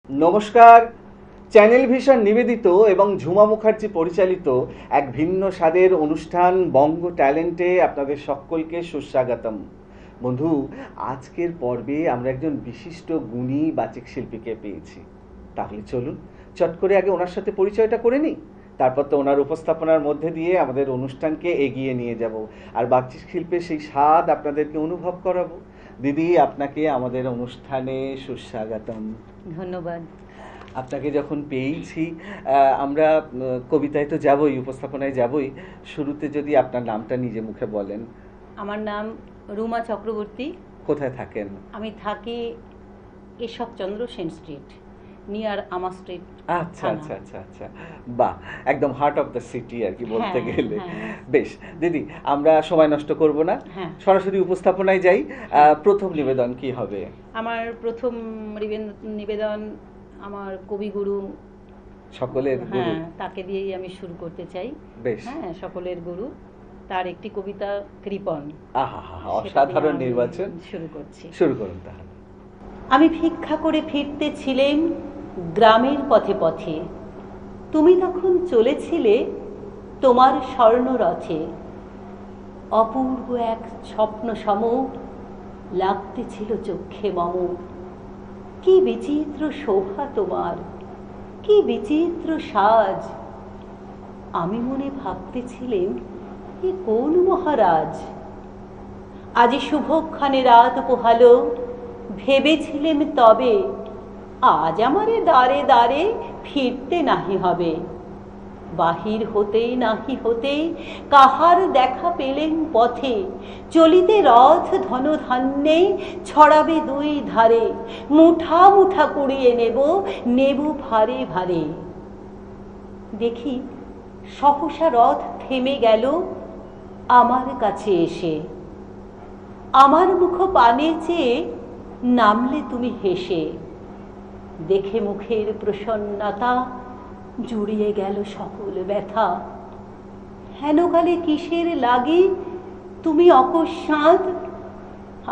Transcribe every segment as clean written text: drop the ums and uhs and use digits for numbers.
নমস্কার। Channel vision নিবেদিত এবং ঝুমা মুখার্জি পরিচালিত এক ভিন্ন স্বাদের অনুষ্ঠান বঙ্গ ট্যালেন্টে আপনাদের সকলকে সুস্বাগতম। বন্ধু, আজকের পর্বে আমরা একজন বিশিষ্ট গুণী বাচিক শিল্পীকে পেয়েছি। তাহলে চলুন চট করে আগে ওনার সাথে পরিচয়টা করে নিই, তারপর তো ওনার উপস্থাপনার মধ্যে দিয়ে আমাদের অনুষ্ঠানকে এগিয়ে নিয়ে যাব আর বাচিক শিল্পের সেই স্বাদ আপনাদেরকে অনুভব করাবো। দিদি, আপনাকে আমাদের অনুষ্ঠানে সুস্বাগতম। ধন্যবাদ। আপনাকে যখন পেয়েছি, আমরা কবিতায় তো যাবই, উপস্থাপনায় যাবই। শুরুতে যদি আপনার নামটা নিজে মুখে বলেন। আমার নাম রুমা চক্রবর্তী। কোথায় থাকেন? আমি থাকি কেশবচন্দ্র সেন স্ট্রিট, নিয়ার আমা স্ট্রিট। আচ্ছা আচ্ছা আচ্ছা আচ্ছা, বাহ, একদম হার্ট অফ দ্য সিটি আর কি বলতে গেলে। বেশ দিদি, আমরা সময় নষ্ট করব না, সরাসরি উপস্থাপনায় যাই। প্রথম নিবেদন কি হবে? আমার প্রথম নিবেদন আমার কবিগুরু, সকলের গুরু, তাকে দিয়েই আমি শুরু করতে চাই। বেশ, সকলের গুরু, তার একটি কবিতা কৃপণ। আহা, অসাধারণ নির্বাচন। শুরু করুন তাহলে। আমি ভিক্ষা করে ফিরতেছিলেন গ্রামের পথে পথে, তুমি তখন চলেছিলে তোমার স্বর্ণরথে। অপূর্ব এক স্বপ্ন সম লাগতেছিল চক্ষে মম। কি বিচিত্র শোভা তোমার, কি বিচিত্র সাজ। আমি মনে ভাবতেছিলেন এ কোন মহারাজ। আজি শুভক্ষণে রাত পোহালো, ভেবেছিলেন তবে আজ আমারে দ্বারে দ্বারে ফিরতে নাহি হবে। বাহির হতেই নাহি হতেই কাহার দেখা পেলেন পথে, চলিতে রথ ধনধান্যে ছড়াবে দুই ধারে। মুঠা মুঠা কুড়িয়ে নেব ভারে ভারে। দেখি সহসা রথ থেমে গেল আমার কাছে এসে। আমার মুখ পানে চেয়ে নামলে তুমি হেসে। দেখে মুখের প্রসন্নতা জুড়িয়ে গেল সকল ব্যথা। হেনকালে কিসের লাগি তুমি অকস্মাৎ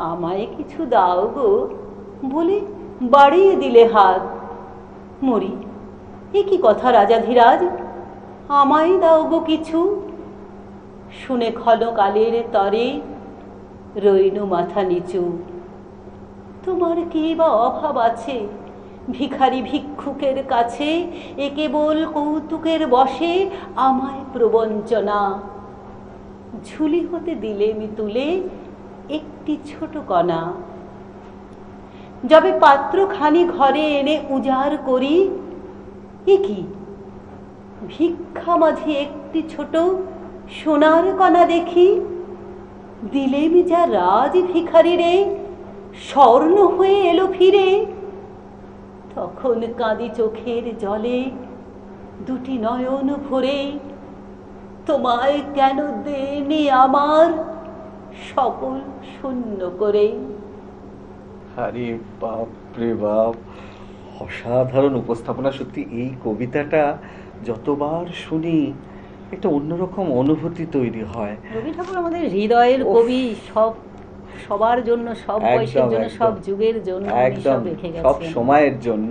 আমায় কিছু দাও গো বলে বাড়িয়ে দিলে হাত। মরি, এ কি কথা রাজাধিরাজ, আমায় দাও গো কিছু। শুনে ক্ষণকালের তরে রইল মাথা নিচু। তোমার কি বা অভাব আছে ভিখারি ভিক্ষুকের কাছে, এ কেবল কৌতুকের বশে আমায় প্রবঞ্চনা। ঝুলি হতে দিলেমি তুলে একটি ছোট কণা। যবে পাত্রখানি ঘরে এনে উজাড় করি, এ কি ভিক্ষা মাঝে একটি ছোট সোনার কণা দেখি। দিলেমি যা রাজ ভিখারি রে, স্বর্ণ হয়ে এলো ফিরে। তখন কাঁদি চোখের জলে দুটি নয়ন ভরে, তোমায় কেন দেনি আমার সকল শূন্য করে। আরে বাপ রে বাপ, অসাধারণ উপস্থাপনা। সত্যি এই কবিতাটা যতবার শুনি একটা অন্যরকম অনুভূতি তৈরি হয়। রবি ঠাকুর আমাদের হৃদয়ের কবি, সবার জন্য, সব বয়সের জন্য, সব যুগের জন্য, একদম সব সময়ের জন্য।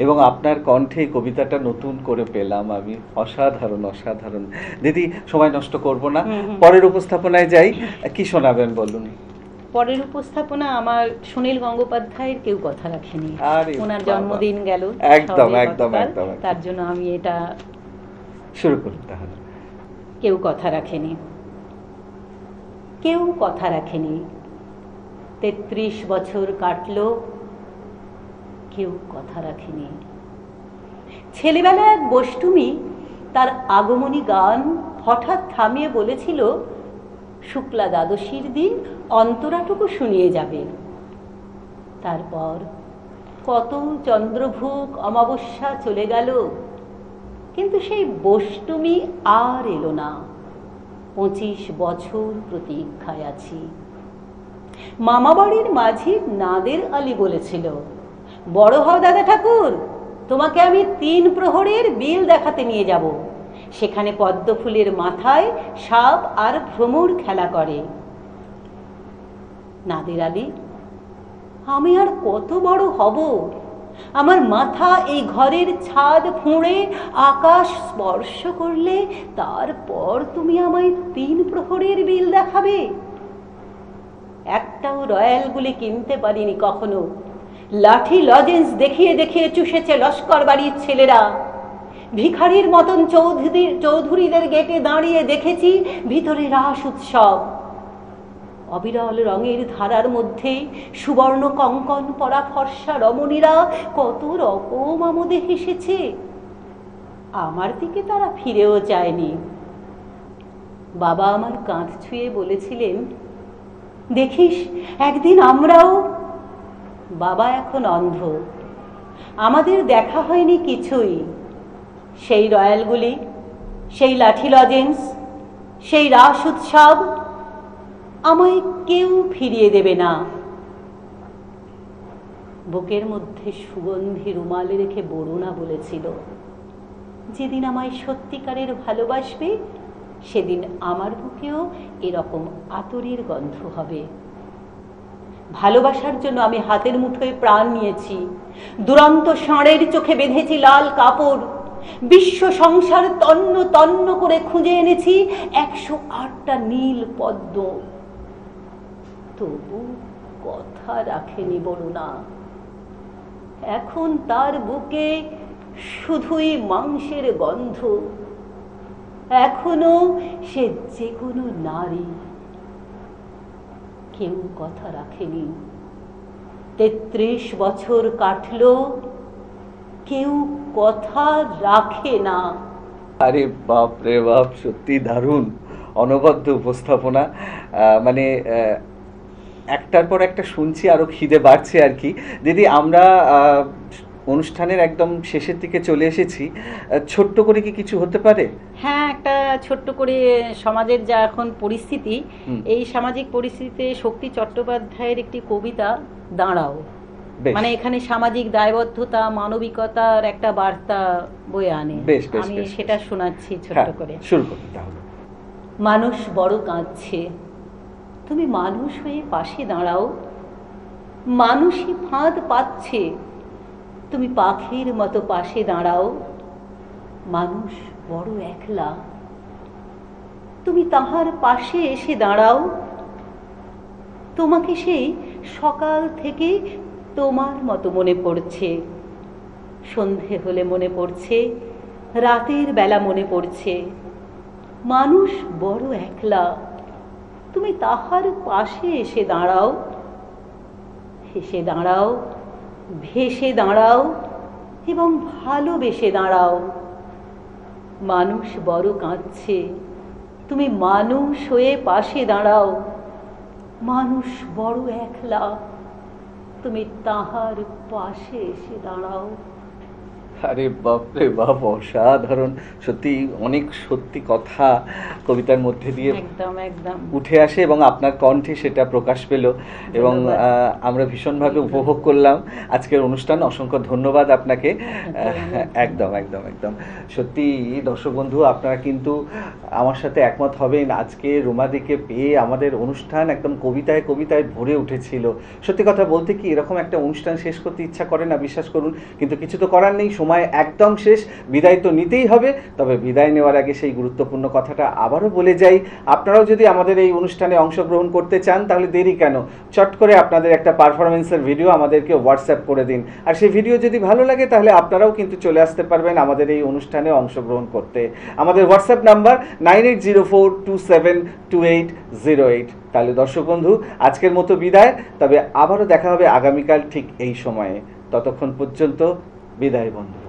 এবং আপনার কণ্ঠে কবিতাটা নতুন করে পেলাম আমি। অসাধারণ অসাধারণ। দিদি, সময় নষ্ট করব না, পরের উপস্থাপনায় যাই। কি শোনাবেন বলুন? পরের উপস্থাপনা আমার সুনীল গঙ্গোপাধ্যায়ের কেউ কথা রাখেনি। ওনার জন্মদিন গেল, একদম একদম একদম, তার জন্য আমি এটা শুরু করুন তাহলে। কেউ কথা রাখেনি। কেউ কথা রাখেনি, ৩৩ বছর কাটলো, কেউ কথা রাখেনি। ছেলেবেলায় এক বষ্টুমি তার আগমনী গান হঠাৎ থামিয়ে বলেছিল, শুক্লা দ্বাদশীর দিন অন্তরাটুকু শুনিয়ে যাবে। তারপর কত চন্দ্রভুক অমাবস্যা চলে গেল, কিন্তু সেই বষ্টুমি আর এলো না। ২৫ বছর প্রতীক্ষায় আছি। মামাবাড়ির মাঝি নাদের আলী বলেছিল, বড় হও দাদা ঠাকুর, তোমাকে আমি ৩ প্রহরের বিল দেখাতে নিয়ে যাব। সেখানে পদ্ম ফুলের মাথায় সাপ আর ভ্রমর খেলা করে। নাদের আলী, আমি আর কত বড় হব, আমার মাথা এই ঘরের ছাদ ফুঁড়ে আকাশ স্পর্শ করলে তারপর তুমি আমায় 3 প্রহরের বিল দেখাবে? একটাও রয়্যাল গুলি কিনতে পারিনি কখনো। লাঠি লজেন্স দেখিয়ে দেখিয়ে চুষেছে লস্কর বাড়ির ছেলেরা। ভিখারির মতন চৌধুরীদের গেটে দাঁড়িয়ে দেখেছি ভিতরে রাস উৎসব। অবিরল রঙের ধারার মধ্যে সুবর্ণ কঙ্কন পরা ফর্সা রমণীরা কত রকম আমোদে হেসেছে। আমার দিকে তারা ফিরেও চায়নি। বাবা আমার কাঁধ ছুঁয়ে বলেছিলেন, দেখিস একদিন আমরাও। বাবা এখন অন্ধ, আমাদের দেখা হয়নি কিছুই। সেই রয়্যালগুলি, সেই লাঠি লজেন্স, সেই রাস উৎসব আমায় কেউ ফিরিয়ে দেবে না। বুকের মধ্যে সুগন্ধি রুমালে রেখে বরুণা বলেছিল, যেদিন আমায় সত্যিকারের ভালোবাসবে সেদিন আমার বুকেও এরকম আতরের গন্ধ হবে। ভালোবাসার জন্য আমি হাতের মুঠোয় প্রাণ নিয়েছি। দুরন্ত ষাঁড়ের চোখে বেঁধেছি লাল কাপড়। বিশ্ব সংসার তন্ন তন্ন করে খুঁজে এনেছি 108টা নীল পদ্ম। তবু কথা রাখেনি বরুণা। এখন তার বুকে শুধুই মাংসের গন্ধ। এখনো সে যে কোনো নারী। কেউ কথা রাখেনি। 33 বছর কাটলো, কেউ কথা রাখে না। আরে বাপ রে বাপ, সত্যি দারুণ অনবদ্য উপস্থাপনা। মানে একটার পর একটা শুনছি, আরো খিদে বাড়ছে আর কি। দিদি, আমরা অনুষ্ঠানের একদম শেষের দিকে চলে এসেছি। ছোট্ট করে কি কিছু হতে পারে? হ্যাঁ, একটা ছোট্ট করে সমাজের যা এখন পরিস্থিতি, এই সামাজিক পরিস্থিতিতে শক্তি চট্টোপাধ্যায়ের একটি কবিতা দাঁড়াও, মানে এখানে সামাজিক দায়বদ্ধতা, মানবিকতার একটা বার্তা বয়ে আনে। আমি সেটা শোনাচ্ছি ছোট্ট করে। শুরু করতে তাহলে। মানুষ বড় কাঁদছে, তুমি মানুষ হয়ে পাশে দাঁড়াও। মানুষই ফাঁদ পাচ্ছে, তুমি পাখির মতো পাশে দাঁড়াও। মানুষ বড় একলা, তুমি তাহার পাশে এসে দাঁড়াও। তোমাকে সেই সকাল থেকে তোমার মতো মনে পড়ছে। সন্ধে হলে মনে পড়ছে, রাতের বেলা মনে পড়ছে। মানুষ বড় একলা, তুমি তাহার পাশে এসে দাঁড়াও। হেসে দাঁড়াও, ভেসে দাঁড়াও এবং ভালোবেসে দাঁড়াও। মানুষ বড় কাঁদছে, তুমি মানুষ হয়ে পাশে দাঁড়াও। মানুষ বড় একলা, তুমি তাহার পাশে এসে দাঁড়াও। আরে বাপরে বাপ, অসাধারণ। সত্যি অনেক সত্যি কথা কবিতার মধ্যে দিয়ে একদম একদম উঠে আসে এবং আপনার কণ্ঠে সেটা প্রকাশ পেল এবং আমরা ভীষণভাবে উপভোগ করলাম আজকের অনুষ্ঠান। অসংখ্য ধন্যবাদ আপনাকে। একদম একদম একদম সত্যি দর্শক বন্ধু, আপনারা কিন্তু আমার সাথে একমত হবেন। আজকে রুমাদিকে পেয়ে আমাদের অনুষ্ঠান একদম কবিতায় কবিতায় ভরে উঠেছিল। সত্যি কথা বলতে কি, এরকম একটা অনুষ্ঠান শেষ করতে ইচ্ছা করে না, বিশ্বাস করুন, কিন্তু কিছু তো করার নেই। সময় একদম শেষ, বিদায় তো নিতেই হবে। তবে বিদায় নেওয়ার আগে সেই গুরুত্বপূর্ণ কথাটা আবারও বলে যাই, আপনারাও যদি আমাদের এই অনুষ্ঠানে অংশগ্রহণ করতে চান তাহলে দেরি কেন, চট করে আপনাদের একটা পারফরমেন্সের ভিডিও আমাদেরকে হোয়াটসঅ্যাপ করে দিন। আর সেই ভিডিও যদি ভালো লাগে তাহলে আপনারাও কিন্তু চলে আসতে পারবেন আমাদের এই অনুষ্ঠানে অংশগ্রহণ করতে। আমাদের হোয়াটসঅ্যাপ নাম্বার 9804272808। তাহলে দর্শক বন্ধু, আজকের মতো বিদায়। তবে আবারও দেখা হবে আগামীকাল ঠিক এই সময়ে। ততক্ষণ পর্যন্ত বিদায় বন্ধু।